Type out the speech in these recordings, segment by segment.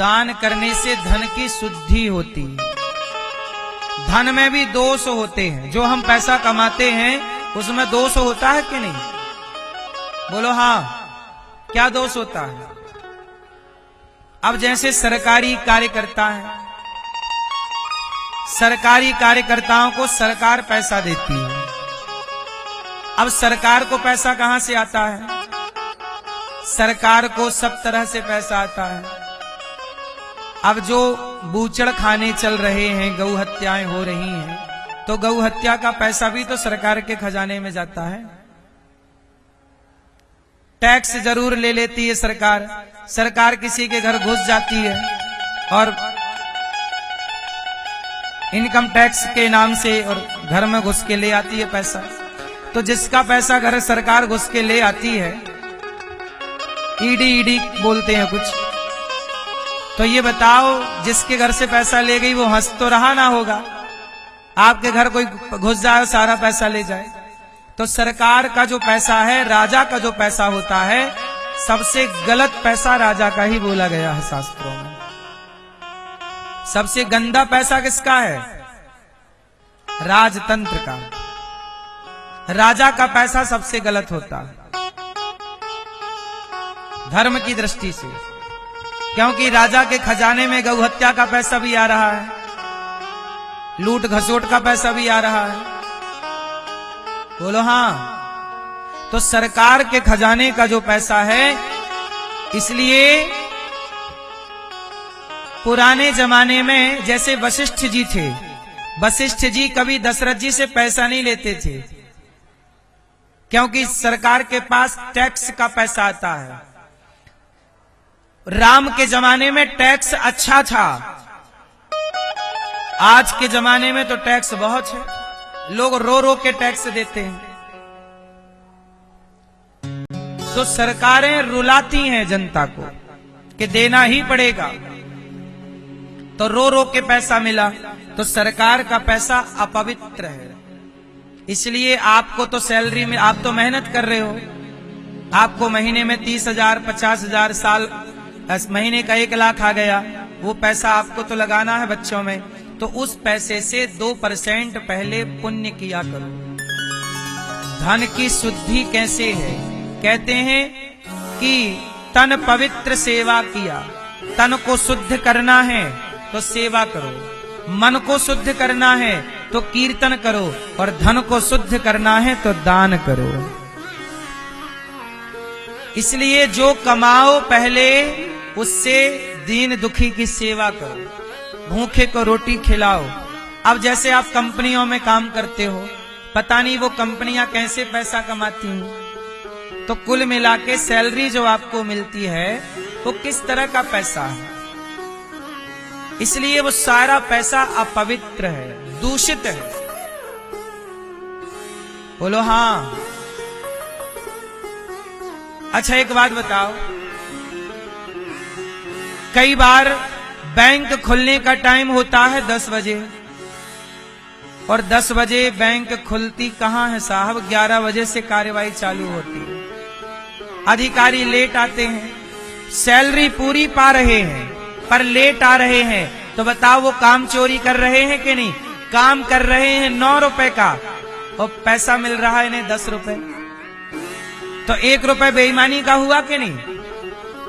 दान करने से धन की शुद्धि होती है। धन में भी दोष होते हैं, जो हम पैसा कमाते हैं उसमें दोष होता है कि नहीं? बोलो हाँ, क्या दोष होता है? अब जैसे सरकारी कार्यकर्ता है, सरकारी कार्यकर्ताओं को सरकार पैसा देती है। अब सरकार को पैसा कहां से आता है? सरकार को सब तरह से पैसा आता है। अब जो बूचड़ खाने चल रहे हैं, गौ हत्याएं हो रही हैं, तो गौ हत्या का पैसा भी तो सरकार के खजाने में जाता है। टैक्स जरूर ले लेती है सरकार। सरकार किसी के घर घुस जाती है और इनकम टैक्स के नाम से और घर में घुस के ले आती है पैसा। तो जिसका पैसा घर सरकार घुस के ले आती है, ईडी बोलते हैं कुछ, तो ये बताओ जिसके घर से पैसा ले गई वो हंस तो रहा ना होगा। आपके घर कोई घुस जाए सारा पैसा ले जाए। तो सरकार का जो पैसा है, राजा का जो पैसा होता है, सबसे गलत पैसा राजा का ही बोला गया है शास्त्रों में। सबसे गंदा पैसा किसका है? राजतंत्र का। राजा का पैसा सबसे गलत होता है धर्म की दृष्टि से, क्योंकि राजा के खजाने में गौ हत्या का पैसा भी आ रहा है, लूट घसोट का पैसा भी आ रहा है। बोलो हाँ। तो सरकार के खजाने का जो पैसा है, इसलिए पुराने जमाने में जैसे वशिष्ठ जी थे, वशिष्ठ जी कभी दशरथ जी से पैसा नहीं लेते थे, क्योंकि सरकार के पास टैक्स का पैसा आता है। राम के जमाने में टैक्स अच्छा था, आज के जमाने में तो टैक्स बहुत है, लोग रो रो के टैक्स देते हैं। तो सरकारें रुलाती हैं जनता को कि देना ही पड़ेगा, तो रो रो के पैसा मिला। तो सरकार का पैसा अपवित्र है। इसलिए आपको तो सैलरी में, आप तो मेहनत कर रहे हो, आपको महीने में 30,000 50,000, साल महीने का 1 लाख आ गया, वो पैसा आपको तो लगाना है बच्चों में। तो उस पैसे से 2% पहले पुण्य किया करो। धन की शुद्धि कैसे है? कहते हैं कि तन पवित्र सेवा किया। तन को शुद्ध करना है तो सेवा करो, मन को शुद्ध करना है तो कीर्तन करो, और धन को शुद्ध करना है तो दान करो। इसलिए जो कमाओ पहले उससे दीन दुखी की सेवा करो, भूखे को रोटी खिलाओ। अब जैसे आप कंपनियों में काम करते हो, पता नहीं वो कंपनियां कैसे पैसा कमाती हैं, तो कुल मिला के सैलरी जो आपको मिलती है वो किस तरह का पैसा है। इसलिए वो सारा पैसा अपवित्र है, दूषित है। बोलो हाँ। अच्छा एक बात बताओ, कई बार बैंक खुलने का टाइम होता है 10 बजे, और 10 बजे बैंक खुलती कहां है साहब? 11 बजे से कार्यवाही चालू होती है। अधिकारी लेट आते हैं, सैलरी पूरी पा रहे हैं पर लेट आ रहे हैं, तो बताओ वो काम चोरी कर रहे हैं कि नहीं? काम कर रहे हैं 9 रुपए का और पैसा मिल रहा है इन्हें 10 रुपए, तो 1 रुपए बेईमानी का हुआ कि नहीं?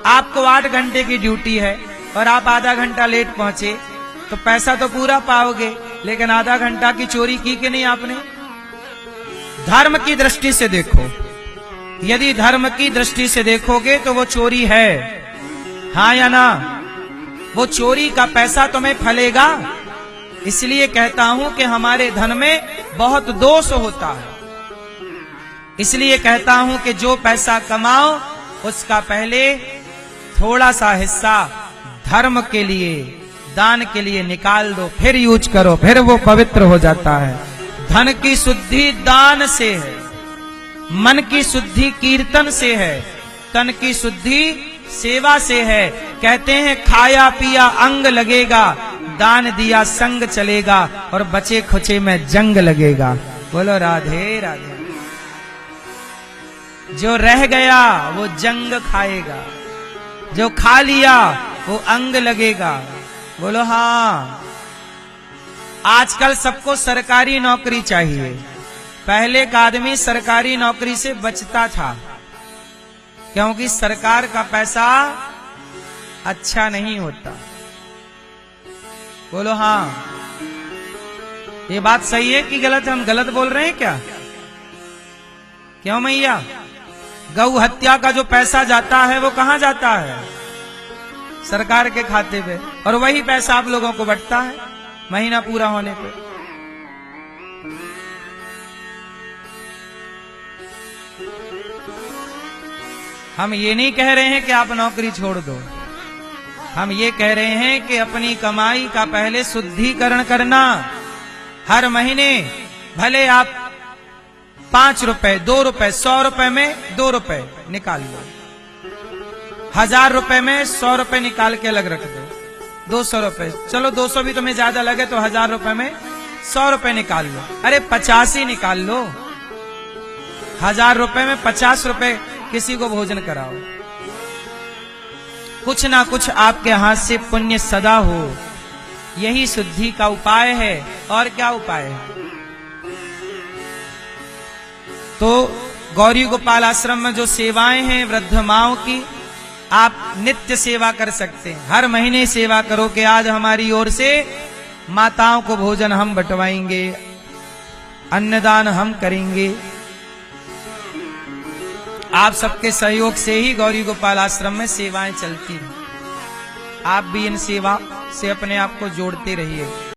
आपको 8 घंटे की ड्यूटी है और आप आधा घंटा लेट पहुंचे, तो पैसा तो पूरा पाओगे, लेकिन आधा घंटा की चोरी की कि नहीं आपने? धर्म की दृष्टि से देखो, यदि धर्म की दृष्टि से देखोगे तो वो चोरी है, हाँ या ना? वो चोरी का पैसा तुम्हें फलेगा। इसलिए कहता हूं कि हमारे धन में बहुत दोष होता है। इसलिए कहता हूं कि जो पैसा कमाओ उसका पहले थोड़ा सा हिस्सा धर्म के लिए, दान के लिए निकाल दो, फिर यूज करो, फिर वो पवित्र हो जाता है। धन की शुद्धि दान से है, मन की शुद्धि कीर्तन से है, तन की शुद्धि सेवा से है। कहते हैं खाया पिया अंग लगेगा, दान दिया संग चलेगा, और बचे खुचे में जंग लगेगा। बोलो राधे राधे। जो रह गया वो जंग खाएगा, जो खा लिया वो अंग लगेगा। बोलो हाँ। आजकल सबको सरकारी नौकरी चाहिए। पहले का आदमी सरकारी नौकरी से बचता था, क्योंकि सरकार का पैसा अच्छा नहीं होता। बोलो हाँ। ये बात सही है कि गलत? हम गलत बोल रहे हैं क्या? क्यों मैया? गौ हत्या का जो पैसा जाता है वो कहां जाता है? सरकार के खाते पे, और वही पैसा आप लोगों को बंटता है महीना पूरा होने पे। हम ये नहीं कह रहे हैं कि आप नौकरी छोड़ दो, हम ये कह रहे हैं कि अपनी कमाई का पहले शुद्धिकरण करना। हर महीने भले आप 5 रुपए, 2 रुपए, 100 रुपए में 2 रुपए निकाल लो, 1000 रुपए में 100 रुपए निकाल के अलग रख दो, 200 रुपए, चलो 200 भी तुम्हें ज्यादा लगे तो 1000 रुपए में 100 रुपए निकाल लो। अरे 50 ही निकाल लो। 1000 रुपए में 50 रुपए किसी को भोजन कराओ। कुछ ना कुछ आपके हाथ से पुण्य सदा हो, यही शुद्धि का उपाय है। और क्या उपाय है? तो गौरी गोपाल आश्रम में जो सेवाएं हैं वृद्ध माओं की, आप नित्य सेवा कर सकते हैं। हर महीने सेवा करो कि आज हमारी ओर से माताओं को भोजन हम बंटवाएंगे, अन्नदान हम करेंगे। आप सबके सहयोग से ही गौरी गोपाल आश्रम में सेवाएं चलती हैं। आप भी इन सेवा से अपने आप को जोड़ते रहिए।